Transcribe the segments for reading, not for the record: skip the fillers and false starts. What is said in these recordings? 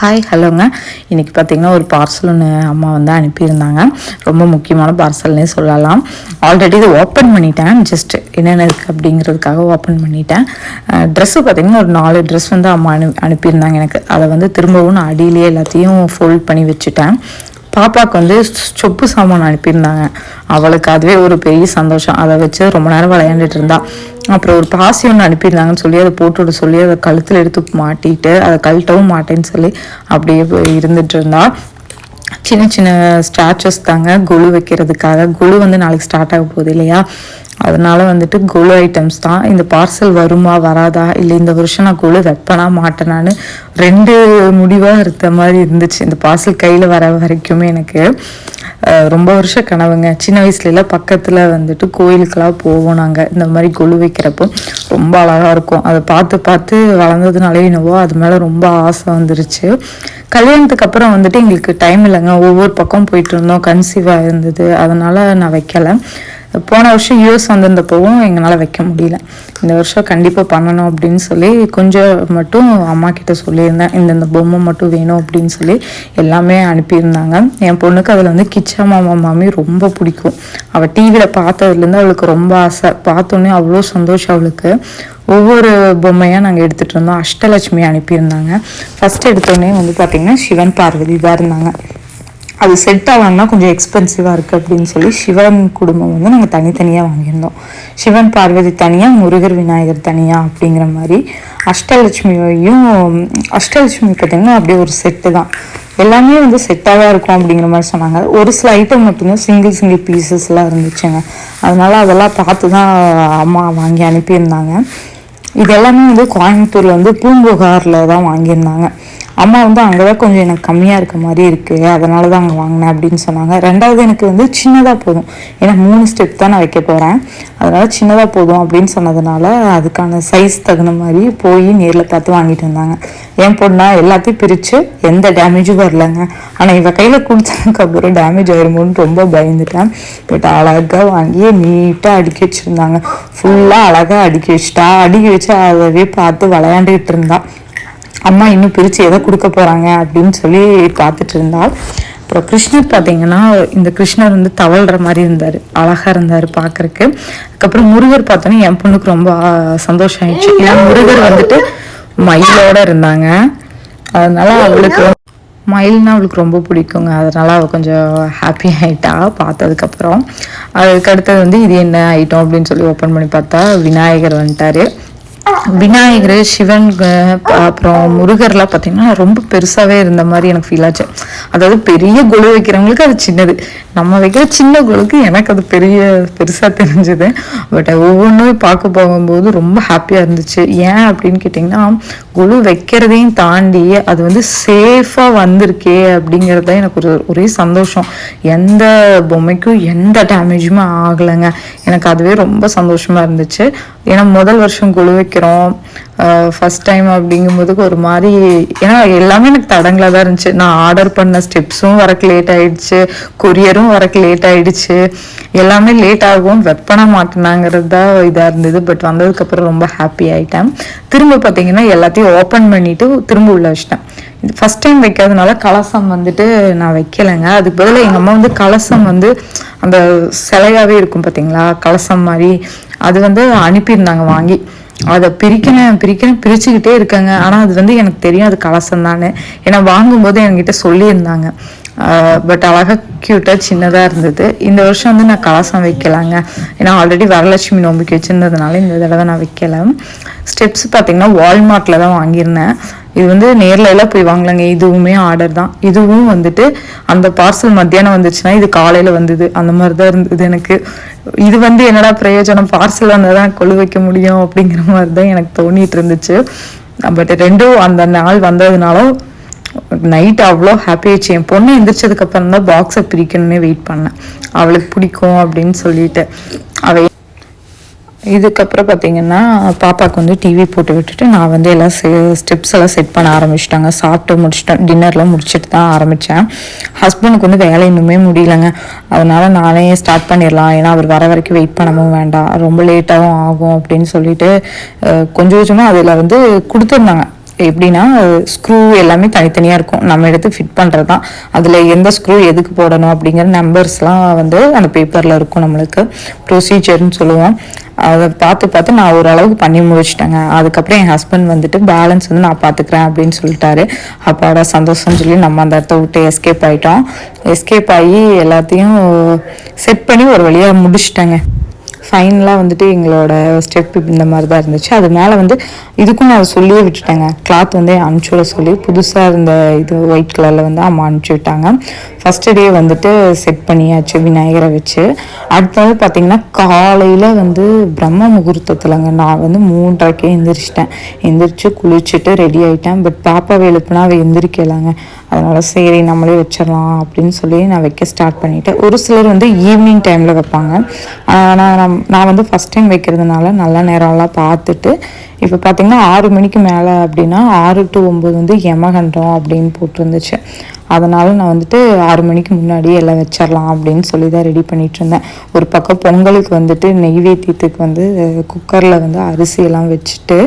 Hi ஹலோங்க. இன்றைக்கி பார்த்திங்கன்னா ஒரு பார்சல் ஒன்று அம்மா வந்து அனுப்பியிருந்தாங்க. ரொம்ப முக்கியமான பார்சல்னே சொல்லலாம். ஆல்ரெடி இது ஓப்பன் பண்ணிட்டேன். ஜஸ்ட் என்னென்ன இருக்குது அப்படிங்கிறதுக்காக ஓப்பன் பண்ணிட்டேன். ட்ரெஸ்ஸு பார்த்திங்கன்னா ஒரு 4 ட்ரெஸ் வந்து அம்மா அனுப்பியிருந்தாங்க எனக்கு. அதை வந்து திரும்பவும் நான் அடியிலே எல்லாத்தையும் ஃபோல்ட் பண்ணி வச்சுட்டேன். பாப்பாவுக்கு வந்து சொப்பு சாமான் அனுப்பியிருந்தாங்க. அவளுக்கு அதுவே ஒரு பெரிய சந்தோஷம். அதை வச்சு ரொம்ப நேரம் விளையாண்டுட்டு இருந்தா. அப்புறம் ஒரு பாசி ஒன்று அனுப்பியிருந்தாங்கன்னு சொல்லி அதை போட்டுவிட சொல்லி அதை கழுத்தில் எடுத்து மாட்டிட்டு அதை கழட்டவும் மாட்டேன்னு சொல்லி அப்படியே இருந்துட்டு இருந்தா. சின்ன சின்ன ஸ்டாச்சஸ் தாங்க கொலு வைக்கிறதுக்காக. கொலு வந்து நாளைக்கு ஸ்டார்ட் ஆக போகுது இல்லையா, அதனால வந்துட்டு கொலு ஐட்டம்ஸ் தான். இந்த பார்சல் வருமா வராதா, இல்லை இந்த வருஷம் நான் கொலு வைப்பனா மாட்டேனான்னு 2 முடிவாக இருந்த மாதிரி இருந்துச்சு இந்த பார்சல் கையில் வர வரைக்குமே. எனக்கு ரொம்ப வருஷ கனவுங்க. சின்ன வயசுல பக்கத்தில் வந்துட்டு கோயிலுக்கெல்லாம் போவோம் நாங்கள். இந்த மாதிரி கொலு வைக்கிறப்போ ரொம்ப அழகாக இருக்கும். அதை பார்த்து பார்த்து வளர்ந்ததுனாலே என்னவோ அது மேலே ரொம்ப ஆசை வந்துருச்சு. கல்யாணத்துக்கு அப்புறம் வந்துட்டு எங்களுக்கு டைம் இல்லைங்க. ஒவ்வொரு பக்கம் போயிட்டு இருந்தோம், கன்சீவாக இருந்தது, அதனால் நான் வைக்கலை. போன வருஷம் யூஎஸ் வந்திருந்தப்பவும் எங்களால் வைக்க முடியல. இந்த வருஷம் கண்டிப்பாக பண்ணணும் அப்படின்னு சொல்லி கொஞ்சம் மட்டும் அம்மா கிட்ட சொல்லியிருந்தேன். இந்த பொம்மை மட்டும் வேணும் அப்படின்னு சொல்லி எல்லாமே அனுப்பியிருந்தாங்க. என் பொண்ணுக்கு அதில் வந்து கிச்சா மாமா மாமி ரொம்ப பிடிக்கும். அவள் டிவியில் பார்த்ததுலேருந்து அவளுக்கு ரொம்ப ஆசை. பார்த்தோன்னே அவ்வளோ சந்தோஷம் அவளுக்கு. ஒவ்வொரு பொம்மையாக நாங்கள் எடுத்துகிட்டு இருந்தோம். அஷ்டலட்சுமி அனுப்பியிருந்தாங்க. ஃபஸ்ட் எடுத்தோடனே வந்து பார்த்திங்கன்னா சிவன் பார்வதி தான் இருந்தாங்க. அது செட் ஆகணும்னா கொஞ்சம் எக்ஸ்பென்சிவாக இருக்குது அப்படின்னு சொல்லி சிவன் குடும்பம் வந்து நாங்கள் தனித்தனியாக வாங்கியிருந்தோம். சிவன் பார்வதி தனியாக, முருகர் விநாயகர் தனியாக அப்படிங்கிற மாதிரி. அஷ்டலட்சுமி பார்த்திங்கன்னா அப்படியே ஒரு செட்டு தான். எல்லாமே வந்து செட்டாக தான் இருக்கும் அப்படிங்கிற மாதிரி சொன்னாங்க. ஒரு சில ஐட்டம் மட்டும்தான் சிங்கிள் பீசஸ்லாம் இருந்துச்சுங்க. அதனால் அதெல்லாம் பார்த்து தான் அம்மா வாங்கி அனுப்பியிருந்தாங்க. இது எல்லாமே வந்து கோயம்புத்தூரில் வந்து பூம்புகாரில் தான் வாங்கியிருந்தாங்க. அம்மா வந்து அங்கே தான் கொஞ்சம் எனக்கு கம்மியாக இருக்க மாதிரி இருக்குது, அதனால தான் அங்கே வாங்கினேன் அப்படின்னு சொன்னாங்க. ரெண்டாவது எனக்கு வந்து சின்னதாக போதும், ஏன்னா 3 ஸ்டெப் தான் நான் வைக்க போகிறேன், அதனால் சின்னதாக போதும் அப்படின்னு சொன்னதுனால அதுக்கான சைஸ் தகுந்த மாதிரி போய் நேரில் பார்த்து வாங்கிட்டு வந்தாங்க. என் பொண்ணா எல்லாத்தையும் பிரித்து எந்த டேமேஜும் வரலைங்க. ஆனால் இவ கையில் கொடுத்ததுக்கப்புறம் டேமேஜ் ஆயிருமோன்னு ரொம்ப பயந்துட்டேன். பட் அழகாக வாங்கி நீட்டாக அடுக்கி வச்சுருந்தாங்க. ஃபுல்லாக அழகாக அடுக்கி வச்சுட்டா. அடுக்கி வச்சு அதவே பார்த்து விளையாண்டுக்கிட்டு இருந்தா. அம்மா இன்னும் பிரித்து எதை கொடுக்க போகிறாங்க அப்படின்னு சொல்லி பார்த்துட்டு இருந்தாள். அப்புறம் கிருஷ்ணர் பார்த்தீங்கன்னா, இந்த கிருஷ்ணர் வந்து தவழ்கிற மாதிரி இருந்தார், அழகாக இருந்தார் பார்க்குறக்கு. அதுக்கப்புறம் முருகர் பார்த்தோன்னே என் பொண்ணுக்கு ரொம்ப சந்தோஷம் ஆயிடுச்சு. ஏன்னா முருகர் வந்துட்டு மயிலோடு இருந்தாங்க. அதனால அவளுக்கு மயில்னா அவளுக்கு ரொம்ப பிடிக்குங்க. அதனால் அவள் கொஞ்சம் ஹாப்பி ஆகிட்டா பார்த்ததுக்கப்புறம். அதுக்கு அடுத்தது வந்து இது என்ன ஐட்டம் அப்படின்னு சொல்லி ஓப்பன் பண்ணி பார்த்தா விநாயகர் வந்துட்டார். விநாயகர், சிவன், அப்புறம் முருகர்லாம் பார்த்திங்கன்னா ரொம்ப பெருசாகவே இருந்த மாதிரி எனக்கு ஃபீல் ஆச்சு. அதாவது பெரிய கொலு வைக்கிறவங்களுக்கு அது சின்னது, நம்ம வைக்கிற சின்ன கொலுக்கு எனக்கு அது பெருசாக தெரிஞ்சுது. பட் ஒவ்வொன்றும் பார்க்க போகும்போது ரொம்ப ஹாப்பியாக இருந்துச்சு. ஏன் அப்படின்னு கேட்டிங்கன்னா, கொலு வைக்கிறதையும் தாண்டி அது வந்து சேஃபாக வந்திருக்கே அப்படிங்கிறது எனக்கு ஒரே சந்தோஷம். எந்த பொம்மைக்கும் எந்த டேமேஜுமே ஆகலைங்க. எனக்கு அதுவே ரொம்ப சந்தோஷமாக இருந்துச்சு. ஏன்னா முதல் வருஷம் கொலு வைக்கிறோம், ஃபஸ்ட் டைம் அப்படிங்கும்போது ஒரு மாதிரி, ஏன்னா எல்லாமே எனக்கு தடங்களாக தான் இருந்துச்சு. நான் ஆர்டர் பண்ண ஸ்டெப்ஸும் வரக்கு லேட் ஆகிடுச்சு, கொரியரும் வரக்கு லேட் ஆகிடுச்சு, எல்லாமே லேட் ஆகும், வெப்பன மாட்டினாங்கிறது தான் இதாக இருந்தது. பட் வந்ததுக்கப்புறம் ரொம்ப ஹாப்பி ஆகிட்டேன். திரும்ப பார்த்தீங்கன்னா எல்லாத்தையும் ஓப்பன் பண்ணிவிட்டு திரும்ப உள்ள வச்சிட்டேன். இது ஃபஸ்ட் டைம் வைக்கிறதுனால கலசம் வந்துட்டு நான் வைக்கலைங்க. அதுக்கு பதிலாக எங்கள் அம்மா வந்து கலசம் வந்து அந்த சிலையாகவே இருக்கும் பார்த்தீங்களா, கலசம் மாதிரி, அது வந்து அனுப்பியிருந்தாங்க வாங்கி. அதை பிரிச்சுக்கிட்டே இருக்காங்க. ஆனால் அது வந்து எனக்கு தெரியும் அது கலசம் தானே, ஏன்னா வாங்கும்போது என்கிட்ட சொல்லியிருந்தாங்க. பட் அழகாக க்யூட்டாக சின்னதாக இருந்தது. இந்த வருஷம் வந்து நான் கலசம் வைக்கலாங்க, ஏன்னா ஆல்ரெடி வரலட்சுமி நோம்பிக்கு வச்சுருந்ததுனால இந்த தடவை நான் வைக்கலை. ஸ்டெப்ஸ் பார்த்திங்கன்னா வால்மார்ட்டில் தான் வாங்கியிருந்தேன். இது வந்து நேரில் எல்லாம் போய் வாங்கலாங்க. இதுவுமே ஆர்டர் தான். இதுவும் வந்துட்டு அந்த பார்சல் மத்தியானம் வந்துச்சுன்னா இது காலையில் வந்தது, அந்த மாதிரி தான் இருந்தது எனக்கு. இது வந்து என்னடா பிரயோஜனம், பார்சல் வந்தால் தான் கொலு வைக்க முடியும் அப்படிங்கிற மாதிரி தான் எனக்கு தோணிட்டு இருந்துச்சு. பட் ரெண்டும் அந்த நாள் வந்ததுனால நைட் அவ்வளோ ஹாப்பி ஆயிடுச்சு. என் பொண்ணு எந்திரிச்சதுக்கப்புறம் தான் பாக்ஸை பிரிக்கணுன்னே வெயிட் பண்ணேன், அவளுக்கு பிடிக்கும் அப்படின்னு சொல்லிட்டு. இதுக்கப்புறம் பார்த்திங்கன்னா பாப்பாவுக்கு வந்து டிவி போட்டு விட்டுட்டு நான் வந்து எல்லாம் ஸ்டெப்ஸ் எல்லாம் செட் பண்ண ஆரம்பிச்சிட்டாங்க. சாப்பிட்டு முடிச்சிட்டேன், டின்னர்லாம் முடிச்சுட்டு தான் ஆரம்பித்தேன். ஹஸ்பண்டுக்கு வந்து வேலை இன்னுமே முடியலைங்க, அதனால் நானே ஸ்டார்ட் பண்ணிடலாம், ஏன்னா அவர் வர வரைக்கும் வெயிட் பண்ணவும் வேண்டாம், ரொம்ப லேட்டாகவும் ஆகும் அப்படின்னு சொல்லிட்டு கொஞ்சம் கொஞ்சமாக அதில் வந்து கொடுத்துருந்தாங்க. எப்படின்னா ஸ்க்ரூ எல்லாமே தனித்தனியாக இருக்கும், நம்ம எடுத்து ஃபிட் பண்ணுறது தான். அதில் எந்த ஸ்க்ரூ எதுக்கு போடணும் அப்படிங்கிற நம்பர்ஸ்லாம் வந்து அந்த பேப்பரில் இருக்கும். நம்மளுக்கு ப்ரொசீஜர்னு சொல்லுவோம். அதை பார்த்து நான் ஓரளவுக்கு பண்ணி முடிச்சிட்டேங்க. அதுக்கப்புறம் என் ஹஸ்பண்ட் வந்துட்டு பேலன்ஸ் வந்து நான் பார்த்துக்கிறேன் அப்படின்னு சொல்லிட்டாரு. அப்பாவோட சந்தோஷம்னு சொல்லி நம்ம அந்த இடத்த விட்டு எஸ்கேப் ஆகிட்டோம். எஸ்கேப் ஆகி எல்லாத்தையும் செட் பண்ணி ஒரு வழியாக முடிச்சிட்டேங்க. ஃபைனலாக வந்துட்டு எங்களோட ஸ்டெப் இந்த மாதிரி தான் இருந்துச்சு. அது மேலே வந்து இதுக்கும் நான் சொல்லியே விட்டுட்டேங்க. கிளாத் வந்து அனுப்பிச்சி விட சொல்லி புதுசாக இருந்த இது ஒயிட் கலரில் வந்து அம்மா அனுப்பிச்சி விட்டாங்க. ஃபஸ்ட்டு டே வந்துட்டு செட் பண்ணியாச்சு விநாயகரை வச்சு. அடுத்தது பார்த்திங்கன்னா காலையில் வந்து பிரம்ம முகூர்த்தத்துலங்க நான் வந்து 3:30க்கே எந்திரிச்சு குளிச்சுட்டு ரெடி ஆகிட்டேன். பட் பாப்பாவை எழுப்புனா அவள் எந்திரிக்கலாங்க. அதனால் சரி நம்மளே வச்சிடலாம் அப்படின்னு சொல்லி நான் வைக்க ஸ்டார்ட் பண்ணிவிட்டேன். ஒரு சிலர் வந்து ஈவினிங் டைமில் வைப்பாங்க. நான் வந்து ஃபஸ்ட் டைம் வைக்கிறதுனால நல்ல நேரம்லாம் பார்த்துட்டு இப்போ பார்த்திங்கன்னா 6 மணிக்கு மேலே அப்படின்னா 6 to 9 வந்து யமகண்டம் அப்படின்னு போட்டிருந்துச்சு. அதனால் நான் வந்துட்டு 6 மணிக்கு முன்னாடியே எல்லாம் வச்சிடலாம் அப்படின்னு சொல்லி தான் ரெடி பண்ணிகிட்டு இருந்தேன். ஒரு பக்கம் பொங்கலுக்கு வந்துட்டு நெய்வேத்தியத்துக்கு வந்து குக்கரில் வந்து அரிசியெல்லாம் வச்சுட்டு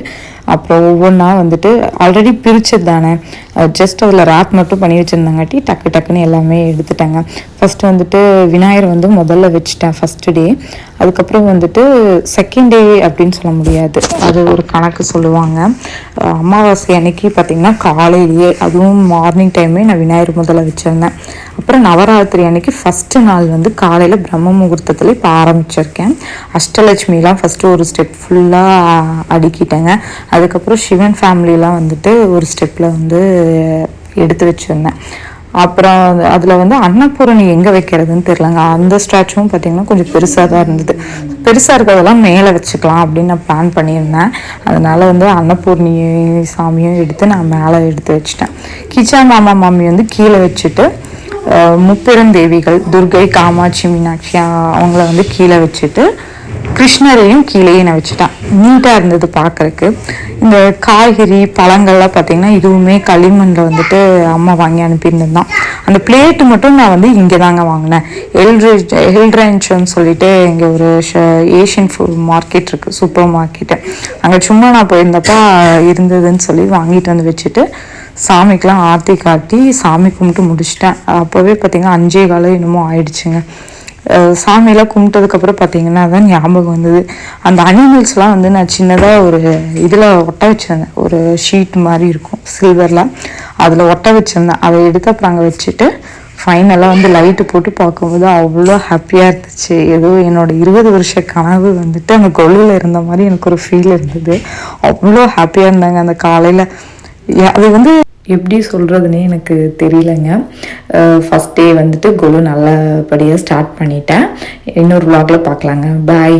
அப்புறம் ஒவ்வொன்றா வந்துட்டு ஆல்ரெடி பிரித்தது தானே, ஜஸ்ட் அதில் ரேப் மட்டும் பண்ணி வச்சுருந்தாங்காட்டி டக்குன்னு எல்லாமே எடுத்துட்டாங்க. ஃபஸ்ட்டு வந்துட்டு விநாயகர் வந்து முதல்ல வச்சுட்டேன் ஃபஸ்ட்டு டே. அதுக்கப்புறம் வந்துட்டு செகண்ட் டே அப்படின்னு சொல்ல முடியாது, அது ஒரு கணக்கு சொல்லுவாங்க. அமாவாசை அன்னைக்கு பார்த்திங்கன்னா காலையிலேயே, அதுவும் மார்னிங் டைமே நான் விநாயகர் முதல்ல வச்சுருந்தேன். அப்புறம் நவராத்திரி அன்னைக்கு ஃபஸ்ட்டு நாள் வந்து காலையில் பிரம்ம முகூர்த்தத்தில் இப்போ ஆரம்பிச்சிருக்கேன். அஷ்டலட்சுமிலாம் ஃபஸ்ட்டு ஒரு ஸ்டெப் ஃபுல்லாக அடுக்கிட்டேங்க. அதுக்கப்புறம் சிவன் ஃபேமிலிலாம் வந்துட்டு ஒரு ஸ்டெப்பில் வந்து எடுத்து வச்சுருந்தேன். அப்புறம் அதில் வந்து அன்னபூரணி எங்கே வைக்கிறதுன்னு தெரிலங்க. அந்த ஸ்டாச்சுவும் பார்த்திங்கன்னா கொஞ்சம் பெருசாக தான் இருந்தது. பெருசாக இருக்கிறதெல்லாம் மேலே வச்சுக்கலாம் அப்படின்னு நான் பிளான் பண்ணியிருந்தேன். அதனால் வந்து அன்னபூர்ணி சாமியும் எடுத்து நான் மேலே எடுத்து வச்சுட்டேன். கிச்சா மாமி வந்து கீழே வச்சுட்டு முப்பெருந்தேவிகள் துர்கை, காமாட்சி, மீனாட்சி அவங்கள வந்து கீழே வச்சுட்டு கிருஷ்ணரையும் கீழேயே நான் வச்சுட்டேன். நீட்டாக இருந்தது பார்க்குறக்கு. இந்த காய்கறி பழங்கள்லாம் பார்த்திங்கன்னா இதுவுமே களிமண்ணில் வந்துட்டு அம்மா வாங்கி அனுப்பியிருந்தான். அந்த பிளேட்டு மட்டும் நான் வந்து இங்கே தாங்க வாங்கினேன். எல்ட்ரேஞ்சுன்னு சொல்லிட்டு இங்கே ஒரு ஏஷியன் ஃபுட் மார்க்கெட் இருக்குது, சூப்பர் மார்க்கெட்டு. அங்கே சும்மா நான் போயிருந்தப்போ இருந்ததுன்னு சொல்லி வாங்கிட்டு வந்து வச்சுட்டு சாமிக்கெலாம் ஆர்த்தி காட்டி சாமி கும்பிட்டு முடிச்சிட்டேன். அப்போவே பார்த்திங்கன்னா 5:15 என்னமோ ஆயிடுச்சுங்க. சாமியெல்லாம் கும்பிட்டதுக்கப்புறம் பார்த்திங்கன்னா தான் ஞாபகம் வந்தது. அந்த அனிமல்ஸ்லாம் வந்து நான் சின்னதாக ஒரு இதில் ஒட்ட வச்சுருந்தேன். ஒரு ஷீட் மாதிரி இருக்கும் சில்வரில், அதில் ஒட்ட வச்சுருந்தேன். அதை எடுத்து அப்புறம் அங்கே வச்சுட்டு ஃபைனலாக வந்து லைட்டு போட்டு பார்க்கும்போது அவ்வளோ ஹாப்பியாக இருந்துச்சு. ஏதோ என்னோடய 20 வருஷ கனவு வந்துட்டு அந்த கொள்ளையில் இருந்த மாதிரி எனக்கு ஒரு ஃபீல் இருந்தது. அவ்வளோ ஹாப்பியாக இருந்தாங்க அந்த காலையில். அது வந்து எப்படி சொல்கிறதுனே எனக்கு தெரியலைங்க. ஃபஸ்ட் டே வந்துட்டு கொலு நல்லபடியாக ஸ்டார்ட் பண்ணிட்டேன். இன்னொரு vlogல பார்க்கலாங்க. பாய்.